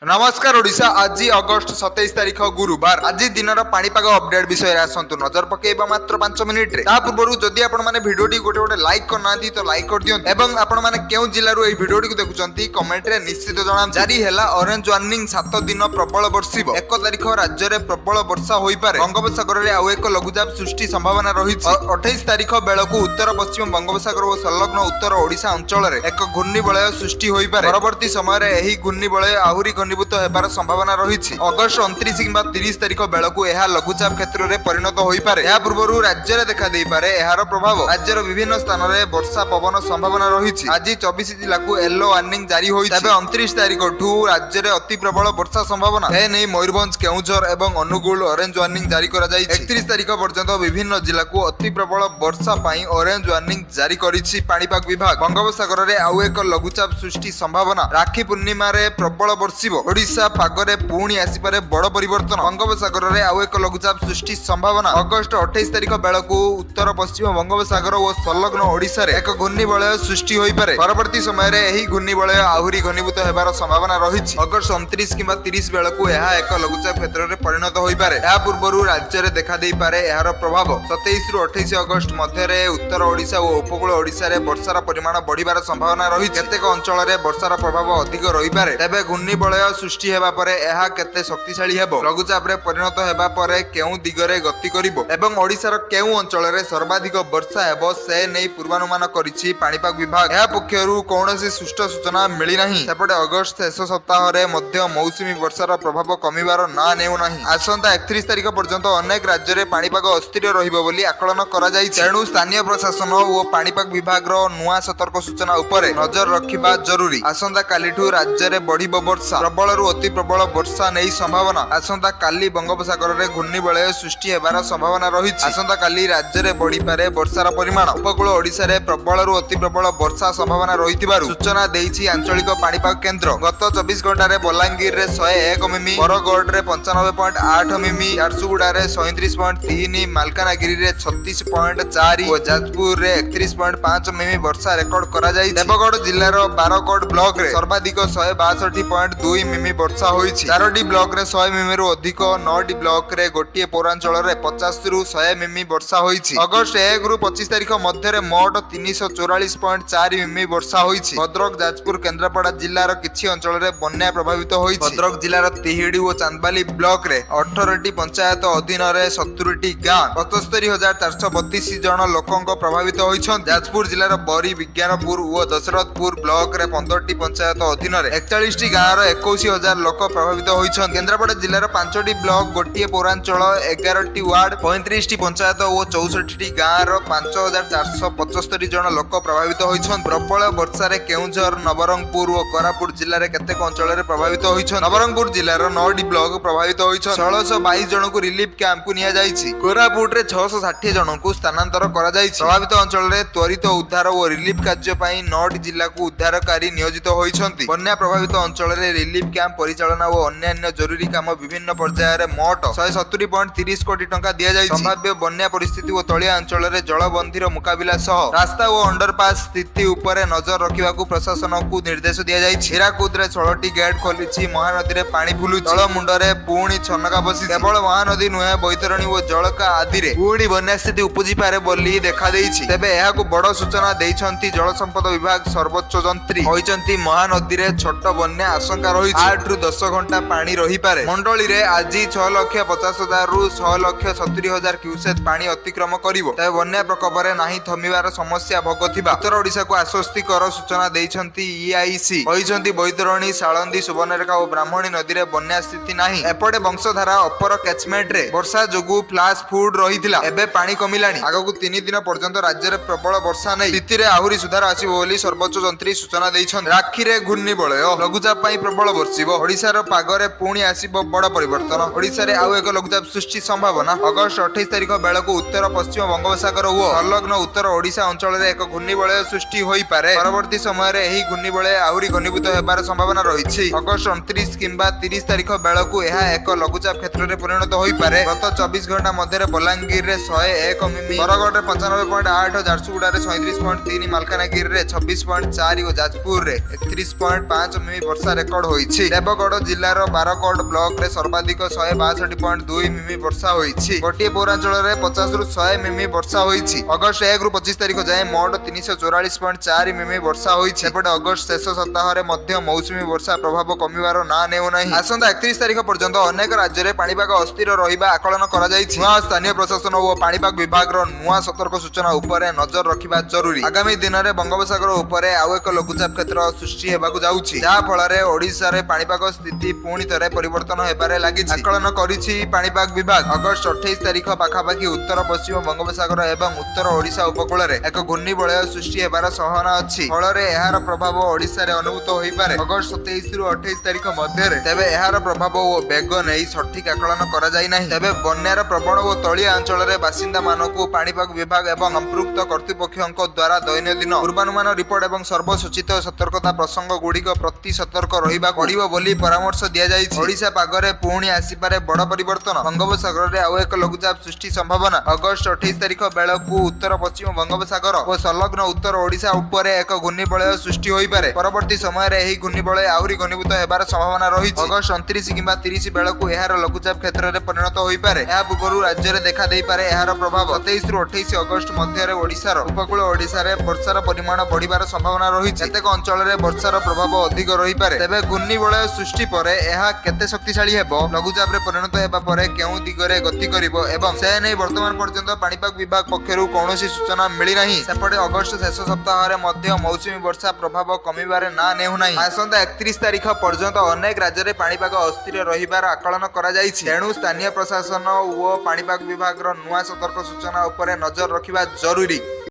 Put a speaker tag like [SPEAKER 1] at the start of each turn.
[SPEAKER 1] नमस्कार ओडिशा आज अगस्ट 27 तारीख गुरुवार आज दिन पाणीपाग अपडेट विषय आसतु नजर पकेबा मात्र 5 मिनिट रे ता पूर्व जदि आपण माने वीडियो टी गोटे गोटे लाइक करना तो लाइक कर दियौ एवं आपण माने केउ जिल्ला रो ए वीडियो टी देखुचंती कमेंट रे निश्चित जणा जारी हैला ऑरेंज वार्निंग 7 दिन प्रबल वर्षिबो 1 तारीख राज्य रे प्रबल वर्षा होई पारे बंगोपसागर रे आउ एक लघुचाप सृष्टि संभावना रही 28 तारीख बेलकू उत्तर पश्चिम बंगोपसागर और संलग्न उत्तर ओडिशा अंचल रे एक घूर्णिबलय सृष्टि होई पारे परवर्ती समय रे एही घूर्णिबलय आहुरी घनीभूत हेबार संभावना रही अगस्ट 29 किंबा 30 तारीख बेलकू यह लघुचाप क्षेत्र में परिणत हो पारे या पूर्व राज्य में देखा दे पारे यार प्रभाव राज्यर विभिन्न स्थान में वर्षा पवन संभावना रही आज 24 जिला को येलो वार्निंग जारी होती 29 तारीख राज्य में अति प्रबल वर्षा संभावना एने मयूरभंज केउझर एवं अनुगुल ऑरेंज वार्निंग जारी करा जाय 31 तारीख पर्यंत विभिन्न जिला को अति प्रबल वर्षा पाई ऑरेंज वार्निंग जारी करिछि पाणीपाग विभाग बंगोपसागर में आउ एक लघुचाप सृष्टि संभावना राखी पूर्णिमा रे प्रबल वर्षिबो ओडिशा पागरे पुणी आसीपारे बड़ परिवर्तन बंगोपसागर में आउ एक लघुचाप सृष्टि संभावना अगस्ट 28 तारीख बेलकू उत्तर पश्चिम बंगोपसागर और संलग्न ओडिशा रे एक घूर्णिबलय सृष्टि होई पारे परवर्ती समय रे एही घूर्णिबलय आहुरी घनीभूत हेबार संभावना रही अगस्ट 29 किंबा 30 बेलकू यह एक लघुचाप क्षेत्र में परिणत होई पारे या पूर्व राज्य में देखा दे पारे यार प्रभाव 27 रु 28 अगस्ट मध्य उत्तर ओडिशा और उपकूल ओडिशा रे वर्षार परिमाण बढ़िबार संभावना रही केतेक अंचल रे वर्षार प्रभाव अधिक रही पारे तबे घूर्णिबलय सृष्टि हेबा परे एहा केते शक्तिशाली हेबो लघुचाप रे परिणत हेबा परे केउ दिगरे गति करिवो एवं ओडिसा रो केउ अंचल रे सर्वाधिक वर्षा हेबो से नै पूर्वानुमान करिछि पाणीपाग विभाग एहा पक्षरु कोनोसी सुष्ट सूचना मिली नाही सेपटे अगस्त शेष सप्ताह रे मध्य मौसुमी वर्षार प्रभाव कमिबार ना नेउ नाही आसंता 31 तारीख पर्यंत अनेक राज्य रे पाणीपाग अस्थिर रहिबो बोली आकलन करा जाय तेणु स्थानीय प्रशासन और पाणीपाग विभाग रो नुआ सतर्क सूचना उपरे नजर रखिबा जरूरी आसंता कालीठू राज्य रे बढ़िबो वर्षा प्रबल रु अति प्रबल वर्षा नहीं संभावना आसंता काली बंगोपसागर रे घूर्णिबलय सृष्टि हेबार संभावना रही आसंता काली राज्य रे बढ़ी पारे वर्षार परिमाण उपकूल ओडिशा रे प्रबल रु अति प्रबल वर्षा संभावना रहिथिबारु सूचना देइछि आंचलिक पाणीपाग केंद्र गत 24 घंटा रे बलांगीर रे 101 मिमी बरगढ़ रे 95.8 मिमी झारसुगुड़ा रे 37.3 मालकानगिरी रे 36.4 और जाजपुर रे 31.5 मिमी वर्षा रेकॉर्ड करा जाई देवगढ़ जिल्लार बारकोट ब्लॉक रे सर्वाधिक 162.2 मिमी वर्षा होईछि 4टी ब्लॉक रे 100 मिमी रु अधिक 9टी ब्लॉक रे गोटिए पौरांचल रे 50 रु 100 मिमी वर्षा होईछि अगस्त 1 रु 25 तारीख मध्य रे मोट 344.4 मिमी वर्षा होईछि भद्रक जाजपुर केन्द्रापड़ा जिल्लार किछि अंचल रे बन्या प्रभावित होईछि भद्रक जिल्लार तिहिडी और चांदबाली ब्लॉक रे 18टी पंचायत अधीन रे 70टी गां 75432 जन लोकंक प्रभावित होईछन जाजपुर जिल्लार बरी विज्ञानपुर और दशरथपुर ब्लॉक रे 15टी पंचायत अधीन रे 41टी गां रो 21000 लोक प्रभावित होईछन केन्द्रापड़ा जिल्लार 5टी ब्लॉक गोटिए पौरांचल 11टी वार्ड 35टी पंचायत और 64टी गां रो 5475 जन लोक प्रभावित होईछन प्रबल वर्षा रे केउझर नवरंगपुर और कोरापुट जिल्ला रे केतेक अंचल रे प्रभावित होईछन नवरंगपुर जिल्लार 9टी ब्लॉक प्रभावित होईछन 1622 जन को रिलीफ कैंप को निया जाईछि कोरापुट रे 660 जन को स्थानांतर करा जाईछि प्रभावित अंचल रे त्वरित उद्धार और रिलीफ कार्य पई 9टी जिल्ला को उद्धारकारी नियोजित होईछन्ति बन्या प्रभावित अंचल रे रिलीफ कैंप परिचालना और अन्य जरूरी काम विभिन्न पर्याय रे मोट 170.30 कोटी टंका दिया जाय संभाव्य बन्या परिस्थिति और तळिया अंचल रे जलबंधीर मुकाबिला सह रास्ता और अंडरपास स्थिति उपरे नजर रखिबा को प्रशासन को निर्देश दिया जाय हिराकुद रे 16टी गेट खोलिछि महानदी रे पानी फुलुछि तळ मुंड रे पुणी छनका बसी केवल महानदी नुहे बैतरणी और जलका आदि रे पुणी बन्या स्थिति उपजि पारे बोली देखा देइछि तेबे एहा को बड़ सूचना देइछन्ति जल संपद विभाग सर्वोच्च जंत्री होइछन्ति महानदी रे छोट बन्या आशंका रही 8 रु 10 घंटा पानी रही पारे मंडली रे आज 6,50,000 रु 6,70,000 क्यूसेक पानी अतिक्रम करिवो तबे बन्या प्रकोप रे नाही थमिबार समस्या भोग थिबा उत्तर ओडिशा को आश्वस्तिकर सूचना देइछन्ति ईआईसी होइछन्ति बैतरणी साळंदी सुवर्णरेखा और ब्राह्मणी नदी रे बन्या स्थिति नाही एपटे वंशधारा अपर कैचमेंट रे वर्षा जोगु फ्लैश फ्लड रहिथिला एबे पानी कमिलानी आगकु 3 दिन पर्यंत राज्य रे प्रबल वर्षा नै स्थिति रे आहुरी सुधार आसीबो बोली सर्वोच्च जंत्री सूचना देइछन राखी रे घूर्णिबलय लघुचाप पई प्रबल वर्षिबो ओडिसा रो पागरे पुणी आसीबो बड़ परिवर्तन ओडिसा रे आउ एक लघुचाप सृष्टि संभावना अगस्त 28 तारीख बेलकू उत्तर पश्चिम बंगोपसागर और संलग्न उत्तर ओडिशा अंचल रे एक घूर्णिबलय सृष्टि होई पारे परवर्ती समय रे एही घूर्णिबलय आहुरी घनीभूत हेबार संभावना रहिछि अगस्त 29 किंबा 30 तारीख बेलकू एहा एक लघुचाप क्षेत्र रे परिणत होई पारे गत 24 घंटा मध्य रे बलांगीर रे 101 मिमी बरगढ़ रे 95.8 झारसुगुड़ा रे 37.3 मालकानगिरी रे 26.4 और जाजपुर रे 31.5 मिमी वर्षा रेकॉर्ड होई ହୋଇଛି। ଦେବଗଡ଼ ଜିଲ୍ଲାର ବାରକୋଟ ବ୍ଲକରେ ସର୍ବାଧିକ 162.2 ମିମି ବର୍ଷା ହୋଇଛି। ଗୋଟିଏ ପୌରାଞ୍ଚଳରେ 50 ରୁ 100 ମିମି ବର୍ଷା ହୋଇଛି। ଅଗଷ୍ଟ 1 ରୁ 25 ତାରିଖ ଯାଏଁ ମୋଟ 344.4 ମିମି ବର୍ଷା ହୋଇଛି। ସେପଟେ ଅଗଷ୍ଟ ଶେଷ ସପ୍ତାହରେ ମଧ୍ୟ ମୌସୁମୀ ବର୍ଷା ପ୍ରଭାବ କମିବାର ନାଁ ନେଉନାହିଁ। ଆସନ୍ତା 31 ତାରିଖ ପର୍ଯ୍ୟନ୍ତ ଅନେକ ରାଜ୍ୟରେ ପାଣିପାଗ ଅସ୍ଥିର ରହିବା ଆକଳନ କରାଯାଇଛି। ନୂଆ ସ୍ଥାନୀୟ ପ୍ରଶାସନ ଓ ପାଣିପାଗ ବିଭାଗର ନୂଆ ସତର୍କ ସୂଚନା ଉପରେ ନଜର ରଖିବା ଜରୁରୀ। ଆଗାମୀ ଦିନରେ ବଙ୍ଗୋପସାଗର ଉପରେ ଆଉ ଏକ ଲଘୁଚାପ କ୍ଷେତ୍ର ସୃଷ୍ଟି ହେବାକୁ ଯାଉଛି, ଯାହା ଫଳରେ ଓଡ଼ିଶାରେ ପାଣିପାଗ ସ୍ଥିତି ପୁଣି ଥରେ ପରିବର୍ତ୍ତନ ହେବାରେ ଲାଗିଛି। ଆକଳନ କରିଛି ପାଣିପାଗ ବିଭାଗ। ଅଗଷ୍ଟ 28 ତାରିଖ ପାଖାପାଖି ଉତ୍ତର ପଶ୍ଚିମ ବଙ୍ଗୋପସାଗର ଏବଂ ଉତ୍ତର ଓଡ଼ିଶା ଉପକୂଳରେ ଏକ ଘୂର୍ଣ୍ଣିବଳୟ ସୃଷ୍ଟି ହେବାର ସମ୍ଭାବନା ଅଛି। ଫଳରେ ଏହାର ପ୍ରଭାବ ଓଡ଼ିଶାରେ ଅନୁଭୂତ ହୋଇପାରେ ଅଗଷ୍ଟ 27 ରୁ 28 ତାରିଖ ମଧ୍ୟରେ। ତେବେ ଏହାର ପ୍ରଭାବ ଓ ବେଗ ନେଇ ସଠିକ ଆକଳନ କରାଯାଇ ନାହିଁ। ତେବେ ବନ୍ୟାର ପ୍ରବଣ ଓ ତଳିଆ ଅଞ୍ଚଳରେ ବାସିନ୍ଦା ମାନଙ୍କୁ ପାଣିପାଗ ବିଭାଗ ଏବଂ ସମ୍ପୃକ୍ତ କର୍ତ୍ତୃପକ୍ଷଙ୍କ ଦ୍ୱାରା ଦୈନନ୍ଦିନ ପୂର୍ବାନୁମାନ ରିପୋର୍ଟ ଏବଂ ସର୍ବସୂଚିତ ସତର୍କତା ପ୍ରସଙ୍ଗ ଗୁଡିକ ପ୍ରତି ସତର୍କ ରହିବାକୁ ପଡ଼ିବ ବୋଲି ପରାମର୍ଶ ଦିଆଯାଇଛି। ଓଡ଼ିଶା ପାଗରେ ପୁଣି ଆସିପାରେ ବଡ଼ ପରିବର୍ତ୍ତନ। ବଙ୍ଗୋପସାଗରରେ ଆଉ ଏକ ଲଘୁଚାପ ସୃଷ୍ଟି ସମ୍ଭାବନା। ଅଗଷ୍ଟ 28 ତାରିଖ ବେଳକୁ ଉତ୍ତର ପଶ୍ଚିମ ବଙ୍ଗୋପସାଗର ଓ ସଂଲଗ୍ନ ଉତ୍ତର ଓଡ଼ିଶା ଉପରେ ଏକ ଘୂର୍ଣ୍ଣିବଳୟ ସୃଷ୍ଟି ହୋଇପାରେ। ପରବର୍ତ୍ତୀ ସମୟରେ ଏହି ଘୂର୍ଣ୍ଣିବଳୟ ଆହୁରି ଘନୀଭୂତ ହେବାର ସମ୍ଭାବନା ରହିଛି। ଅଗଷ୍ଟ 29 କିମ୍ବା 30 ବେଳକୁ ଏହାର ଲଘୁଚାପ କ୍ଷେତ୍ରରେ ପରିଣତ ହୋଇପାରେ। ଏହା ପୂର୍ବରୁ ରାଜ୍ୟରେ ଦେଖା ଦେଇପାରେ ଏହାର ପ୍ରଭାବ। 27 ରୁ 28 ଅଗଷ୍ଟ ମଧ୍ୟରେ ଓଡ଼ିଶାର ଉପକୂଳ ଓଡ଼ିଶାରେ ବର୍ଷାର ପରିମାଣ ବଢିବାର ସମ୍ଭାବନା ରହିଛି। କେତେକ ଅଞ୍ଚଳରେ ବର୍ଷାର ପ୍ରଭାବ ଅଧିକ ରହିପାରେ। ତେବେ ଘୂର୍ଣ୍ଣିବଳୟ ସୃଷ୍ଟି ପରେ ଏହା କେତେ ଶକ୍ତିଶାଳୀ ହେବ, ଲଘୁଚାପରେ ପରିଣତ ହେବା ପରେ କେଉଁ ଦିଗରେ ଗତି କରିବ ଏବଂ ସେ ନେଇ ବର୍ତ୍ତମାନ ପର୍ଯ୍ୟନ୍ତ ପାଣିପାଗ ବିଭାଗ ପକ୍ଷରୁ କୌଣସି ସୂଚନା ମିଳିନାହିଁ। ସେପଟେ ଅଗଷ୍ଟ ଶେଷ ସପ୍ତାହରେ ମଧ୍ୟ ମୌସୁମୀ ବର୍ଷା ପ୍ରଭାବ କମିବାରେ ନାଁ ନେଉନାହିଁ। ଆସନ୍ତା 31 ତାରିଖ ପର୍ଯ୍ୟନ୍ତ ଅନେକ ରାଜ୍ୟରେ ପାଣିପାଗ ଅସ୍ଥିର ରହିବାର ଆକଳନ କରାଯାଇଛି। ତେଣୁ ସ୍ଥାନୀୟ ପ୍ରଶାସନ ଓ ପାଣିପାଗ ବିଭାଗର ନୂଆ ସତର୍କ ସୂଚନା ଉପରେ ନଜର ରଖିବା ଜରୁରୀ।